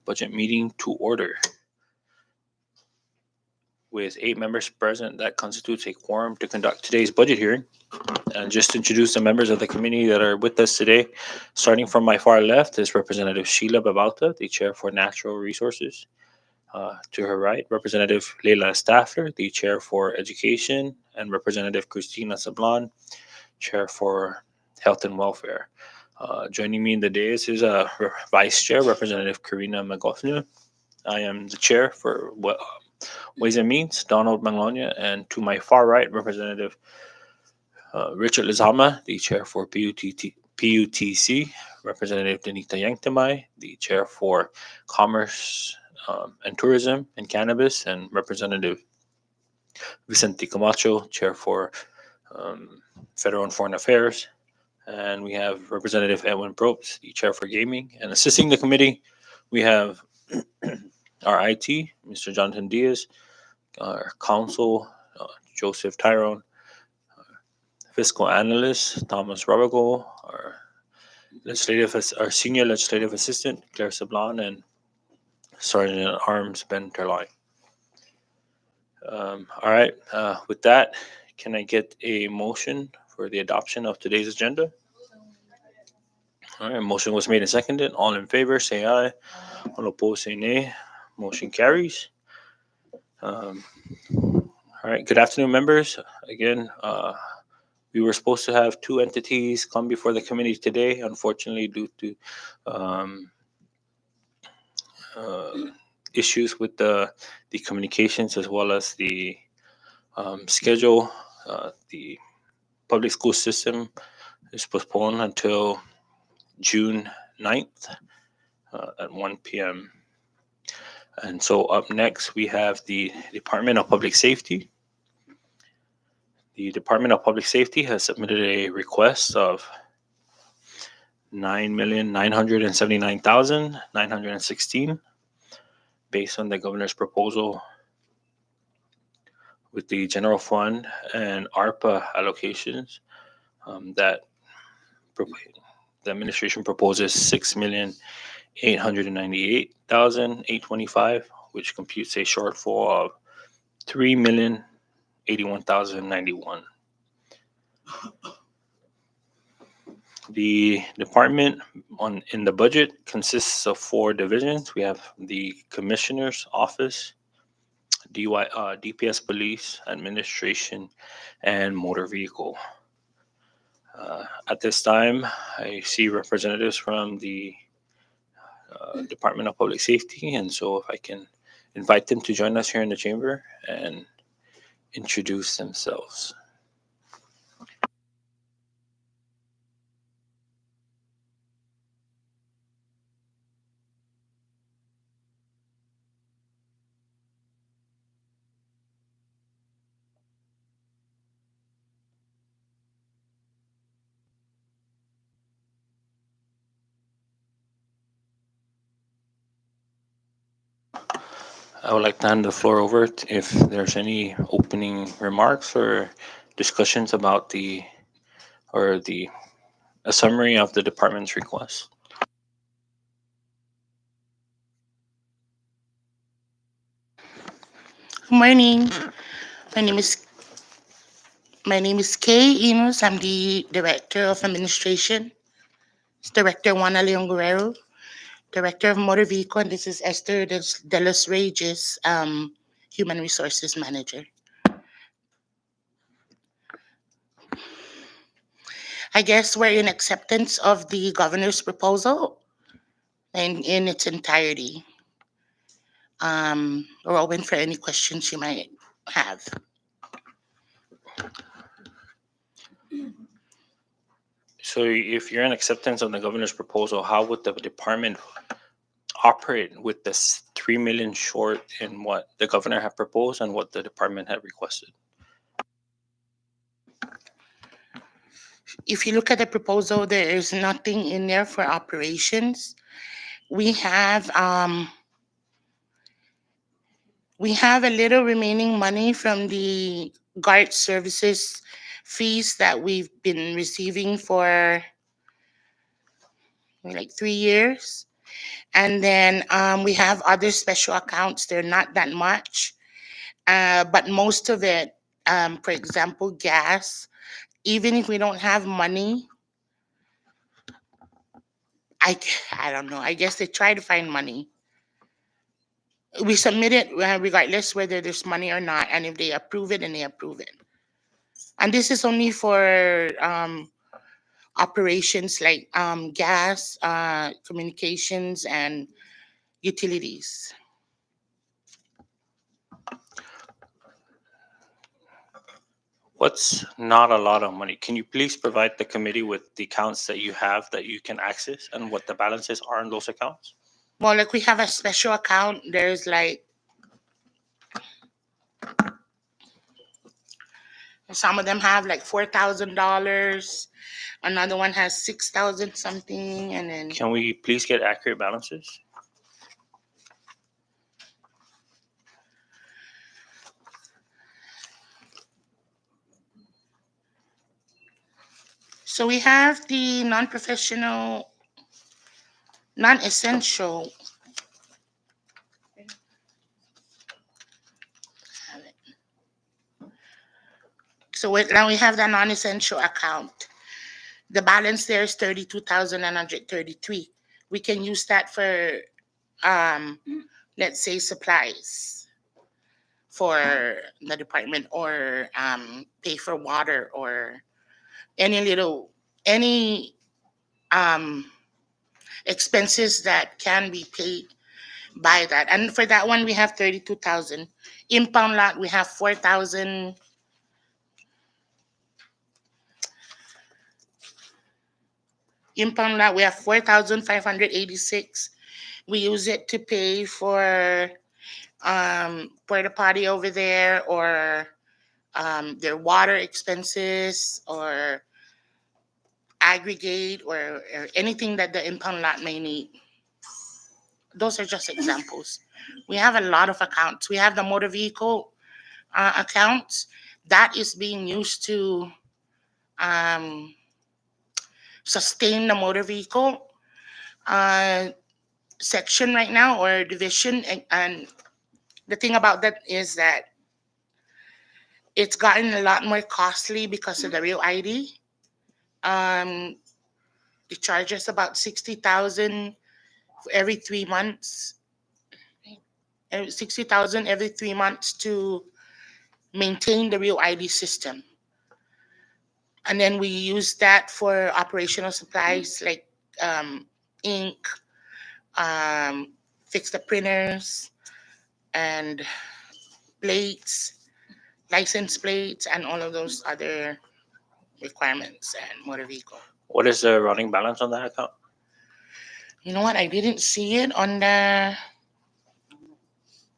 budget meeting to order. With 8 members present, that constitutes a quorum to conduct today's budget hearing. And just to introduce the members of the committee that are with us today, starting from my far left is Representative Sheila Babauta, the Chair for Natural Resources. To her right, Representative Leila Staffler, the Chair for Education, and Representative Christina Sablan, Chair for Health and Welfare. Joining me in the dais is Vice Chair, Representative Karina Magofna. I am the Chair for Ways and Means, Donald Manglonia, and to my far right, Representative Richard Lizama, the Chair for PUTC, Representative Danita Yangtamay, the Chair for Commerce and Tourism and Cannabis, and Representative Vicente Camacho, Chair for Federal and Foreign Affairs. And we have Representative Edwin Probst, the Chair for Gaming. And assisting the committee, we have our IT, Mr. Jonathan Diaz, our counsel, Joseph Tyrone, fiscal analyst, Thomas Robago, our senior legislative assistant, Claire Sablan, and Sergeant at Arms, Ben Terloy. All right, with that, can I get a motion for the adoption of today's agenda? All right, motion was made and seconded. All in favor, say aye. All opposed, say nay. Motion carries. All right, good afternoon, members. Again, we were supposed to have 2 entities come before the committee today. Unfortunately, due to issues with the communications as well as the schedule, the public school system is postponed until June 9th at 1 p.m. And so up next, we have the Department of Public Safety. The Department of Public Safety has submitted a request of $9,979,916 based on the governor's proposal with the general fund and ARPA allocations that the administration proposes $6,898,825, which computes a shortfall of $3,081,091. The department in the budget consists of 4 divisions. We have the Commissioner's Office, DPS Police, Administration, and Motor Vehicle. At this time, I see representatives from the Department of Public Safety, and so if I can invite them to join us here in the chamber and introduce themselves. I would like to hand the floor over if there's any opening remarks or discussions about a summary of the department's request. Good morning. My name is Kay Enos. I'm the Director of Administration. It's Director Juana Leon Guerrero, Director of Motor Vehicle, and this is Esther de los Reyes, Human Resources Manager. I guess we're in acceptance of the governor's proposal and in its entirety. We're open for any questions you might have. So if you're in acceptance of the governor's proposal, how would the department operate with this 3 million short in what the governor had proposed and what the department had requested? If you look at the proposal, there is nothing in there for operations. We have a little remaining money from the guard services fees that we've been receiving for like 3 years. And then we have other special accounts. They're not that much, but most of it, for example, gas, even if we don't have money, I don't know. I guess they try to find money. We submit it regardless whether there's money or not, and if they approve it, then they approve it. And this is only for operations like gas, communications, and utilities. What's not a lot of money? Can you please provide the committee with the accounts that you have that you can access and what the balances are in those accounts? Well, like we have a special account. There's like some of them have like $4,000. Another one has 6,000 something, and then Can we please get accurate balances? so we have the non-professional, non-essential. So now we have the non-essential account. The balance there is 32,933. We can use that for, um, let's say, supplies for the department, or pay for water, or any little, any um, expenses that can be paid by that. And for that one, we have 32,000. Impound lot, we have 4,000. Impound lot, we have 4,586. We use it to pay for porta potty over there, or their water expenses, or aggregate, or anything that the impound lot may need. Those are just examples. We have a lot of accounts. We have the motor vehicle accounts that is being used to um, sustain the motor vehicle uh, section right now, or division. And the thing about that is that it's gotten a lot more costly because of the real ID. Um, they charge us about 60,000 every 3 months. 60,000 every 3 months to maintain the real ID system. And then we use that for operational supplies like ink, um, fix the printers, and plates, license plates, and all of those other requirements and motor vehicle. What is the running balance on that account? You know what? I didn't see it on the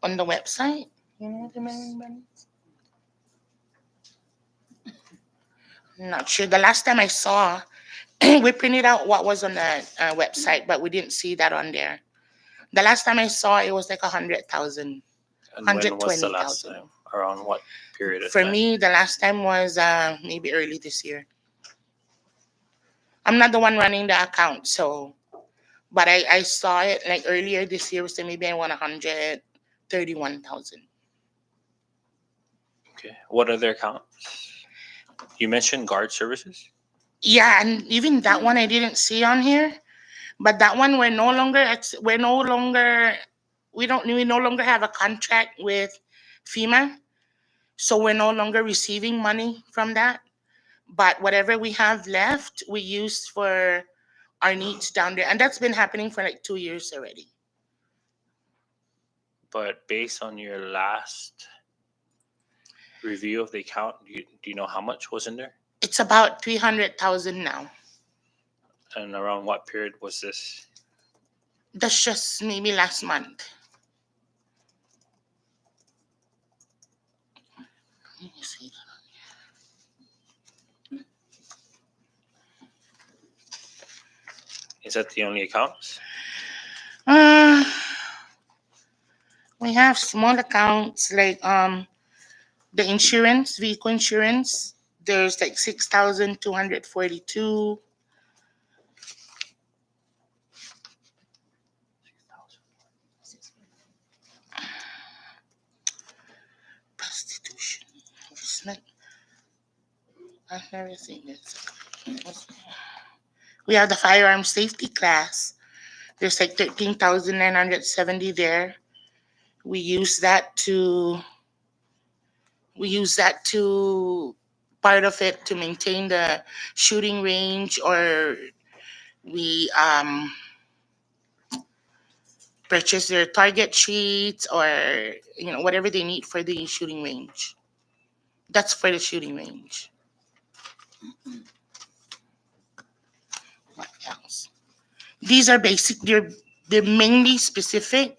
website. You know the running balance? I'm not sure. The last time I saw, we printed out what was on the website, but we didn't see that on there. The last time I saw it was like 100,000. And when was the last 120,000. time? Around what period of For time? me, the last time was maybe early this year. I'm not the one running the account, so, but I saw it like earlier this year, so maybe I won 131,000. Okay. What other accounts? You mentioned guard services. Yeah, and even that one I didn't see on here, but that one we no longer have a contract with FEMA, so we're no longer receiving money from that. But whatever we have left, we use for our needs down there, and that's been happening for like 2 years already. But based on your last review of the account, do you know how much was in there? It's about 300,000 now. And around what period was this? That's just maybe last month. Let me see. Is that the only accounts? Uh, we have small accounts like the insurance, vehicle insurance. There's like 6,242. I've never seen this. We have the firearm safety class. There's like 13,970 there. We use that to part of it to maintain the shooting range, or we purchase their target sheets, or whatever they need for the shooting range. That's for the shooting range. What else? These are basic. They're mainly specific.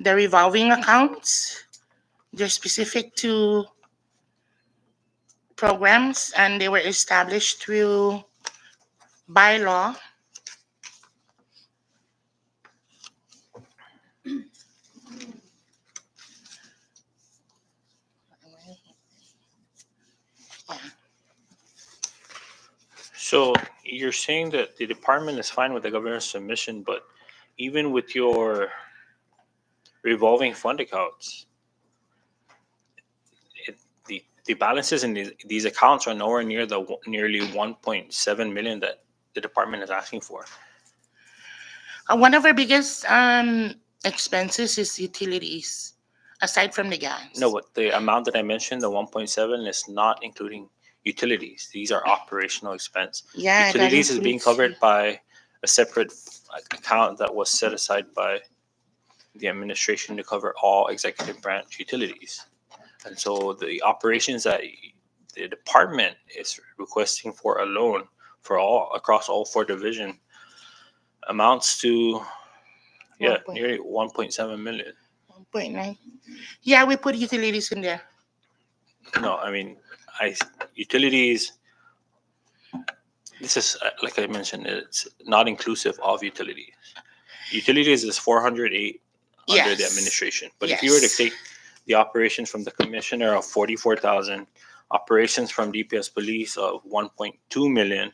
The revolving accounts. They're specific to programs, and they were established through bylaw. Yeah. So you're saying that the department is fine with the governor's submission, but even with your revolving fund accounts, the balances in these accounts are nowhere near the nearly 1.7 million that the department is asking for. One of our biggest expenses is utilities, aside from the gas. No, but the amount that I mentioned, the 1.7, is not including utilities. These are operational expense. Yeah, that Utilities is being includes- covered by a separate account that was set aside by the administration to cover all executive branch utilities. And so the operations that the department is requesting for a loan for all across all four division amounts to nearly 1.7 million. 1.9. Yeah, we put utilities in there. No, I mean, utilities. This is like I mentioned, it's not inclusive of utilities. Utilities is 408 under the Yes. administration. But if you were to Yes. take the operations from the commissioner of 44,000, operations from DPS police of 1.2 million,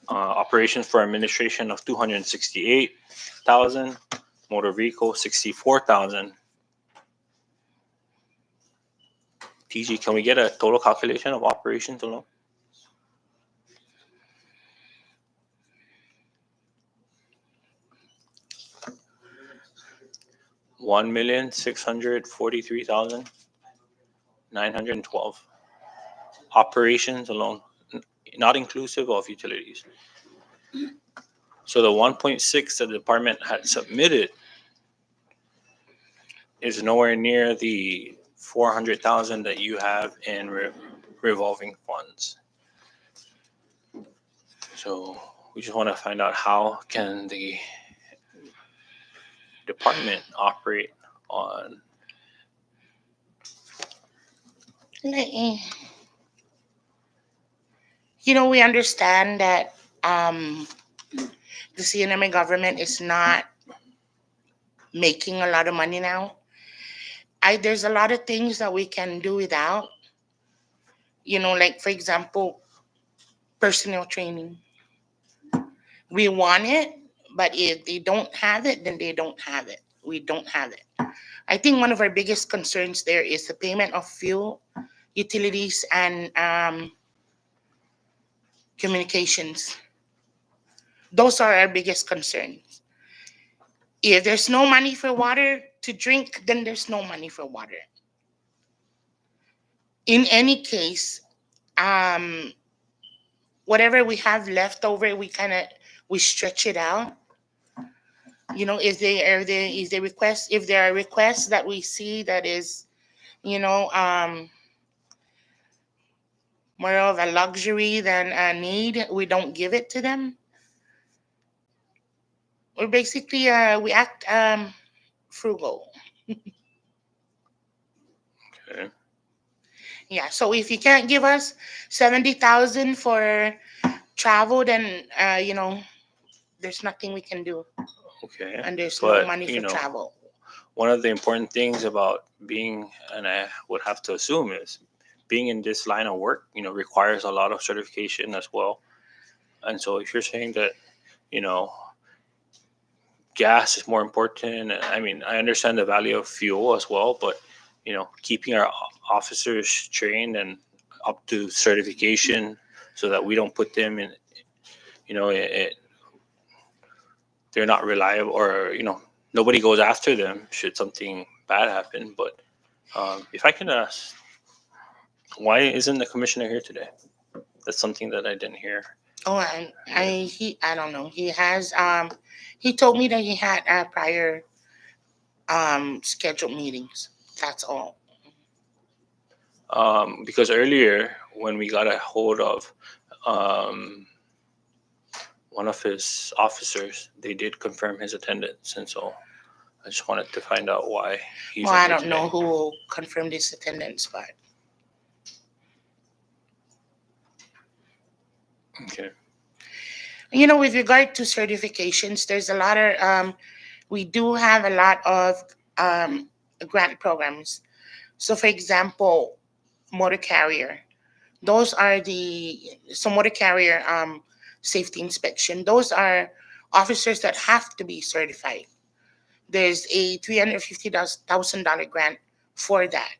operations for administration of 268,000, motor vehicle 64,000. TG, can we get a total calculation of operations alone? $1,643,912 operations alone, not inclusive of utilities. So the 1.6 that the department had submitted is nowhere near the 400,000 that you have in revolving funds. So we just want to find out how can the department operate on. We understand that the CNMA government is not making a lot of money now. There's a lot of things that we can do without. Like for example, personnel training. We want it, but if they don't have it, then they don't have it. We don't have it. I think one of our biggest concerns there is the payment of fuel, utilities, and communications. Those are our biggest concerns. If there's no money for water to drink, then there's no money for water. In any case, whatever we have left over, we stretch it out. If there are requests that we see that is, more of a luxury than a need, we don't give it to them. We're basically we act frugal. Okay. Yeah. So if you can't give us 70,000 for travel, then there's nothing we can do. Okay. And there's But, no money for travel. One of the important things about being, and I would have to assume, is being in this line of work, requires a lot of certification as well. And so if you're saying that, gas is more important, I mean, I understand the value of fuel as well, but, keeping our officers trained and up to certification so that we don't put them in, they're not reliable, or, nobody goes after them should something bad happen. But if I can ask, why isn't the commissioner here today? That's something that I didn't hear. Oh, I don't know. He told me that he had prior scheduled meetings. That's all. Because earlier when we got a hold of um, one of his officers, they did confirm his attendance, and so I just wanted to find out why he's Well, in I here don't today. know who confirmed his attendance, but Okay. with regard to certifications, there's a lot of we do have a lot of um, grant programs. So, for example, motor carrier. Those are motor carrier safety inspection. Those are officers that have to be certified. There's a $350,000 grant for that,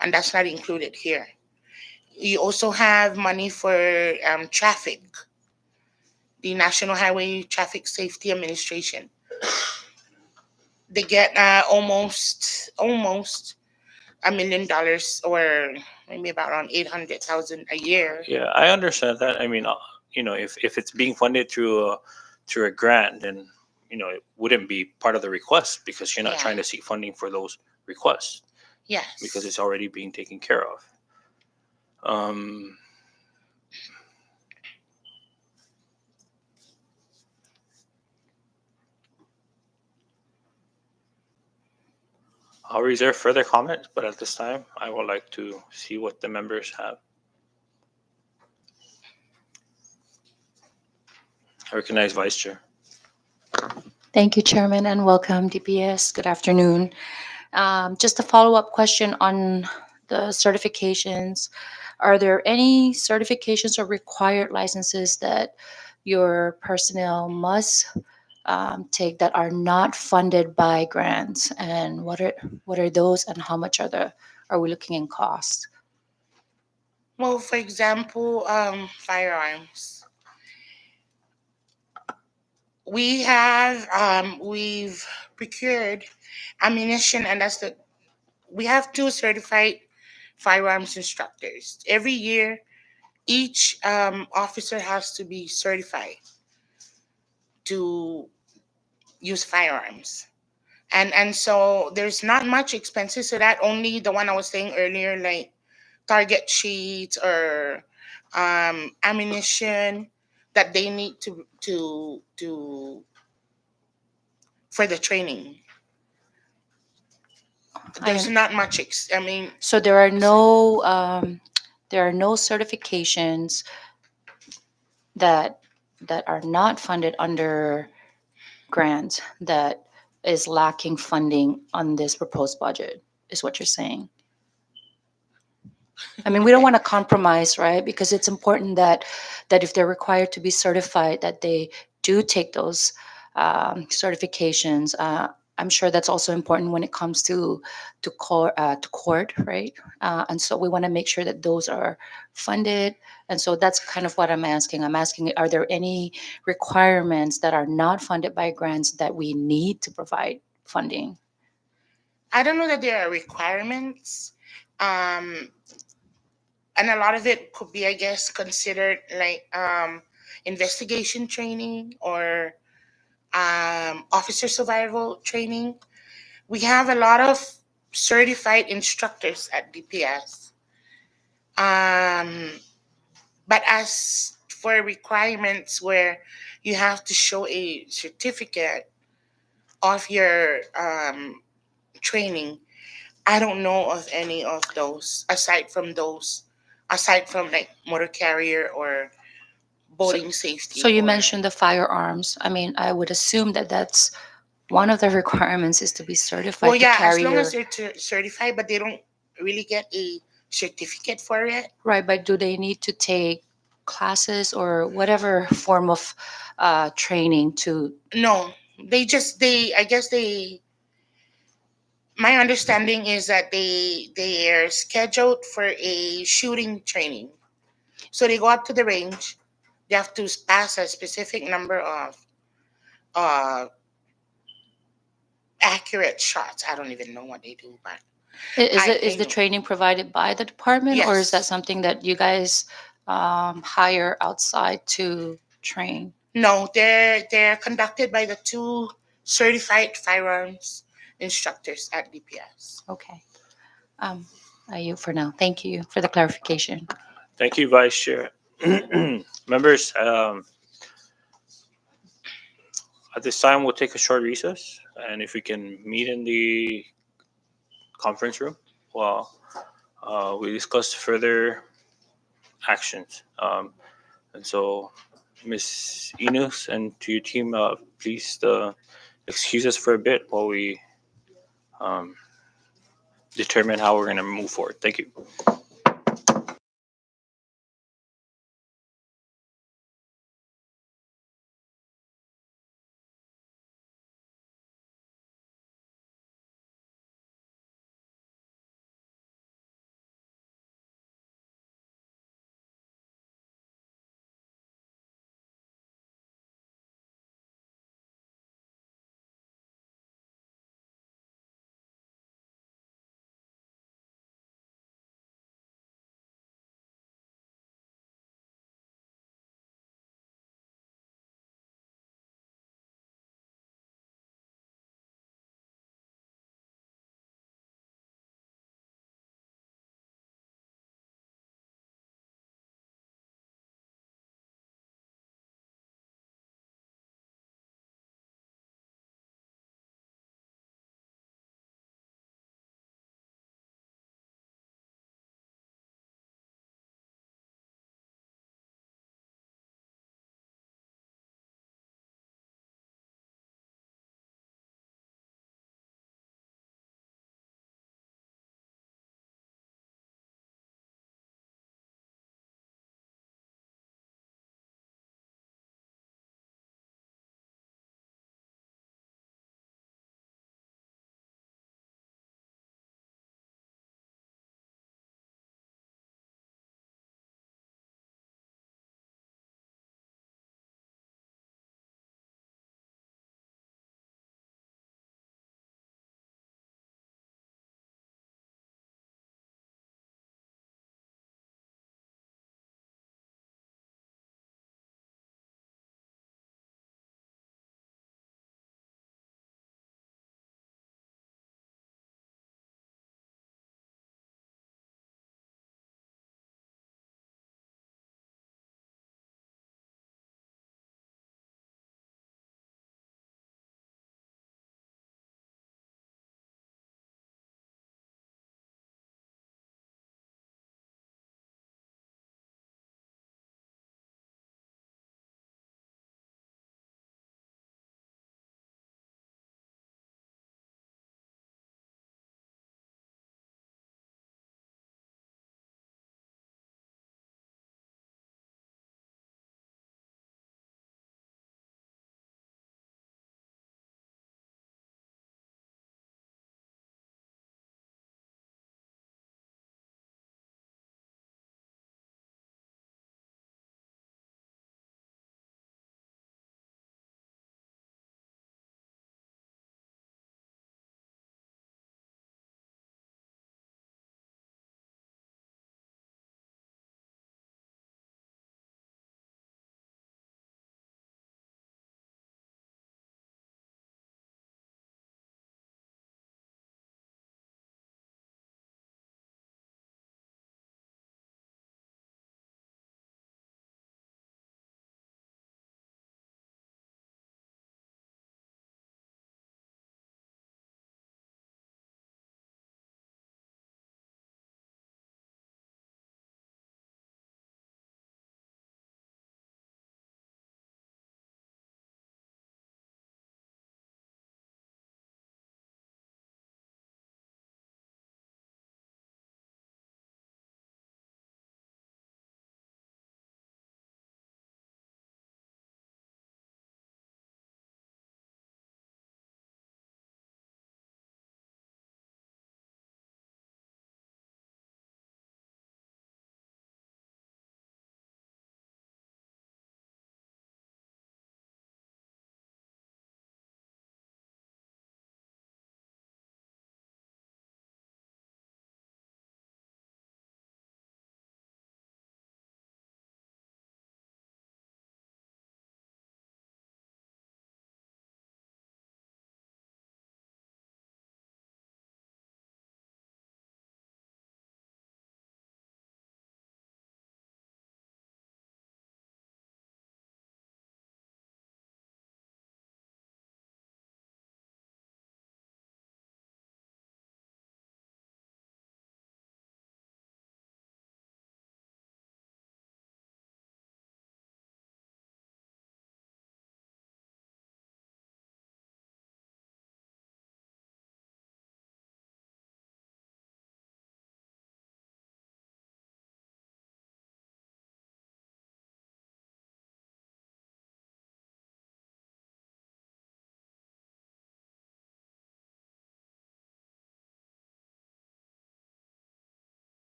and that's not included here. You also have money for traffic, the National Highway Traffic Safety Administration. They get almost $1 million, or maybe about around 800,000 a year. Yeah, I understand that. I mean, if it's being funded through a grant, then it wouldn't be part of the request because you're not Yeah. trying to seek funding for those requests Yes. because it's already being taken care of. Um, I'll reserve further comments, but at this time, I would like to see what the members have. I recognize Vice Chair. Thank you, Chairman, and welcome, DPS. Good afternoon. Just a follow-up question on the certifications. Are there any certifications or required licenses that your personnel must take that are not funded by grants? And what are those, and how much are we looking in cost? Well, for example, firearms. We've procured ammunition, and we have two certified firearms instructors. Every year, each officer has to be certified to use firearms. And so there's not much expenses to that, only the one I was saying earlier, like target sheets or ammunition that they need to for the training. There's not much. I mean, So there are no certifications that are not funded under grants that is lacking funding on this proposed budget, is what you're saying. I mean, we don't want to compromise, right? Because it's important that if they're required to be certified, that they do take those certifications. I'm sure that's also important when it comes to court, right? And so we want to make sure that those are funded. And so that's kind of what I'm asking. I'm asking, are there any requirements that are not funded by grants that we need to provide funding? I don't know that there are requirements. Um, and a lot of it could be, I guess, considered like investigation training or officer survival training. We have a lot of certified instructors at DPS. But as for requirements where you have to show a certificate of your training, I don't know of any of those aside from like motor carrier or boating safety. So you or- mentioned the firearms. I mean, I would assume that that's one of the requirements is to be certified well, to yeah, carry as long your as they're certified, but they don't really get a certificate for it. right. But do they need to take classes or whatever form of training to? No, they I guess My understanding is that they're scheduled for a shooting training. So they go up to the range. They have to pass a specific number of uh, accurate shots. I don't even know what they do, but Is I the know. training provided by the department, or is that Yes. something that you guys hire outside to train? No, they're conducted by the two certified firearms instructors at DPS. Okay. Um, I yield for now. Thank you for the clarification. Thank you, Vice Chair. Members, at this time, we'll take a short recess, and if we can meet in the conference room, while we discuss further actions. And so, Ms. Enos and to your team, please excuse us for a bit while we um, determine how we're going to move forward. Thank you.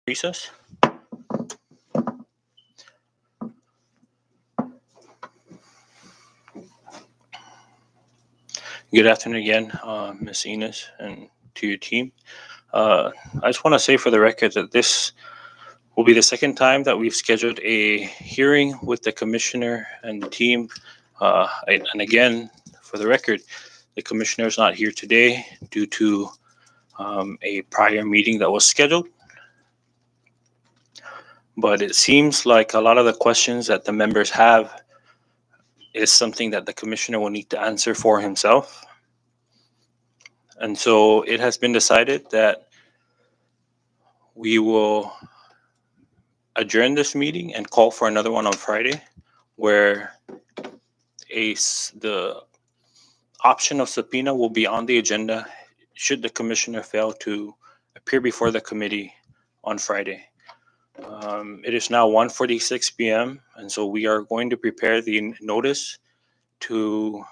Recess. Good afternoon again, Ms. Enos, and to your team. I just want to say for the record that this will be the second time that we've scheduled a hearing with the commissioner and the team. And again, for the record, the commissioner is not here today due to a prior meeting that was scheduled. But it seems like a lot of the questions that the members have is something that the commissioner will need to answer for himself. And so it has been decided that we will adjourn this meeting and call for another one on Friday, where the option of subpoena will be on the agenda should the commissioner fail to appear before the committee on Friday. It is now 1:46 p.m. and so we are going to prepare the notice to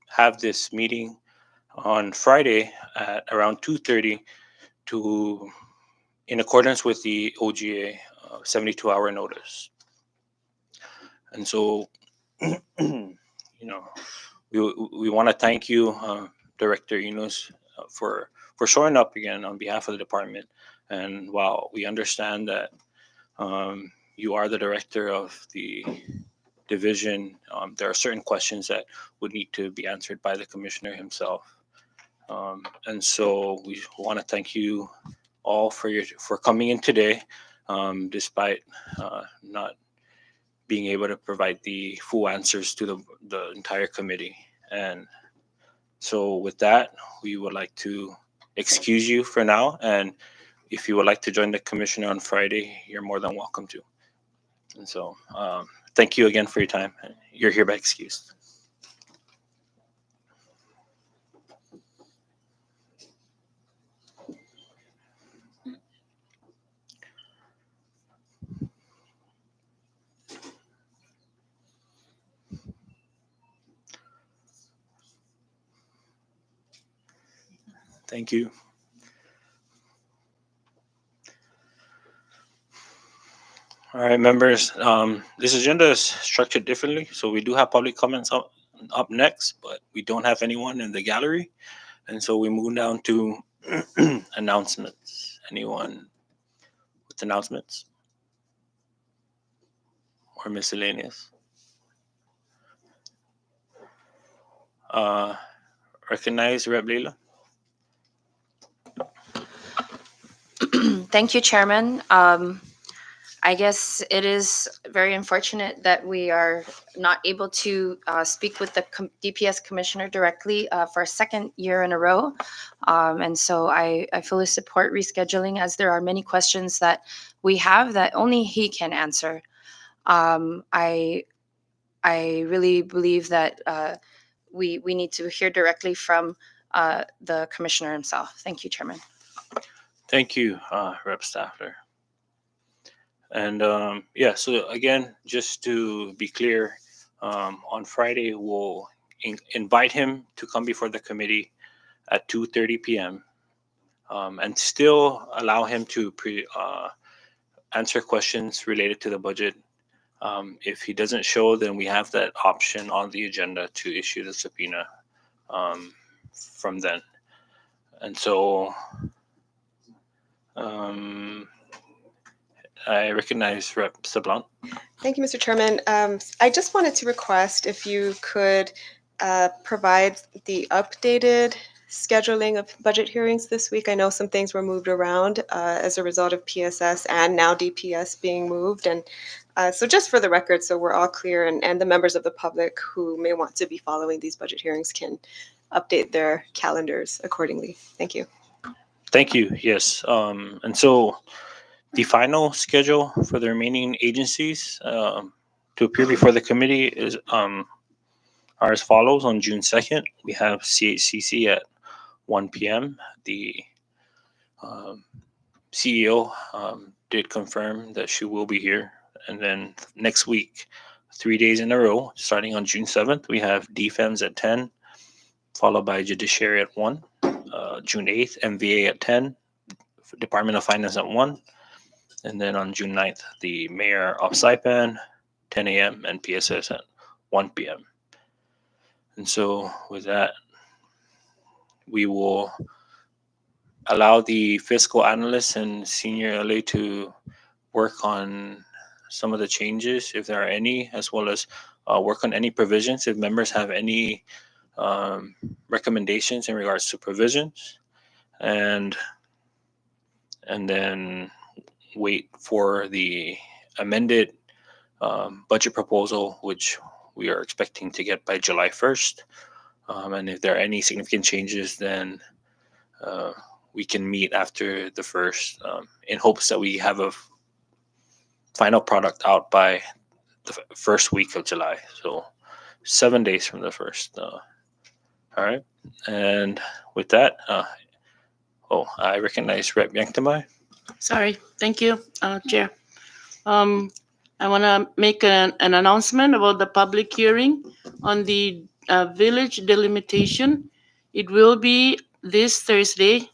have this meeting on Friday at around 2:30 to in accordance with the OGA 72-hour notice. And so, we want to thank you, Director Enos, for showing up again on behalf of the department. And while we understand that you are the director of the division, there are certain questions that would need to be answered by the commissioner himself. And so we want to thank you all for coming in today, despite not being able to provide the full answers to the entire committee. And so with that, we would like to excuse you for now. And if you would like to join the commissioner on Friday, you're more than welcome to. And so thank you again for your time. You're hereby excused. Thank you. All right, members. This agenda is structured differently. So we do have public comments up next, but we don't have anyone in the gallery. And so we move down to announcements. Anyone with announcements or miscellaneous? Recognize Rep. Leila. Thank you, Chairman. I guess it is very unfortunate that we are not able to speak with the DPS commissioner directly for a second year in a row. And so I fully support rescheduling, as there are many questions that we have that only he can answer. I really believe that we need to hear directly from the commissioner himself. Thank you, Chairman. Thank you, Rep. Staffler. And so again, just to be clear, on Friday, we'll invite him to come before the committee at 2:30 p.m. And still allow him to answer questions related to the budget. If he doesn't show, then we have that option on the agenda to issue the subpoena from then. And so I recognize Rep. Sablan. Thank you, Mr. Chairman. I just wanted to request if you could provide the updated scheduling of budget hearings this week. I know some things were moved around as a result of PSS and now DPS being moved. And so just for the record, so we're all clear, and the members of the public who may want to be following these budget hearings can update their calendars accordingly. Thank you. Thank you. Yes. And so the final schedule for the remaining agencies to appear before the committee is are as follows. On June 2nd, we have CHCC at 1 p.m. The CEO did confirm that she will be here. And then next week, 3 days in a row, starting on June 7th, we have DFEMS at 10, followed by Judiciary at 1. June 8th, MVA at 10, Department of Finance at 1, And then on June 9th, the mayor of Saipan, 10 a.m., and PSS at 1 p.m. And so with that, we will allow the fiscal analyst and senior LA to work on some of the changes, if there are any, as well as work on any provisions if members have any recommendations in regards to provisions, and then wait for the amended budget proposal, which we are expecting to get by July 1st. And if there are any significant changes, then we can meet after the first, in hopes that we have a final product out by the first week of July. So 7 days from the first. All right. And with that, I recognize Rep. Yanktamai. Sorry, thank you, Chair. I want to make an announcement about the public hearing on the village delimitation. It will be this Thursday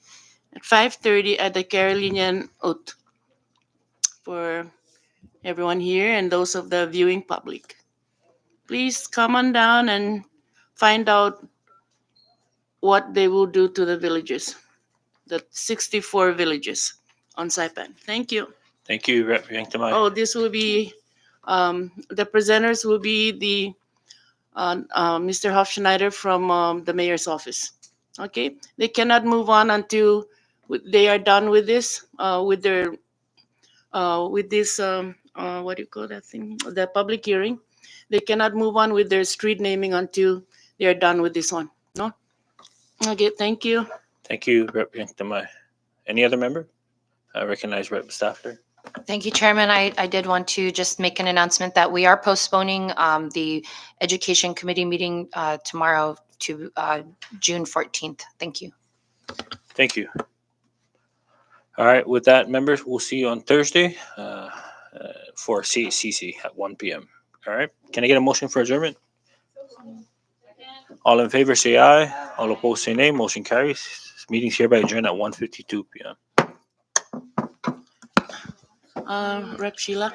at 5:30 at the Carolinian Oat for everyone here and those of the viewing public. Please come on down and find out what they will do to the villages, the 64 villages on Saipan. Thank you. Thank you, Rep. Yanktamai. Oh, this will be, the presenters will be the, Mr. Hofschneider from the mayor's office. Okay, they cannot move on until they are done with this, with their, with this, what do you call that thing? The public hearing. They cannot move on with their street naming until they are done with this one. No? Okay, thank you. Thank you, Rep. Yanktamai. Any other member? I recognize Rep. Staffler. Thank you, Chairman. I did want to just make an announcement that we are postponing the Education Committee meeting tomorrow to June 14th. Thank you. Thank you. All right, with that, members, we'll see you on Thursday for CCC at 1 p.m. All right, can I get a motion for adjournment? All in favor, say aye. All opposed, say nay. Motion carries. This meeting's hereby adjourned at 1:52 p.m. Rep. Sheila.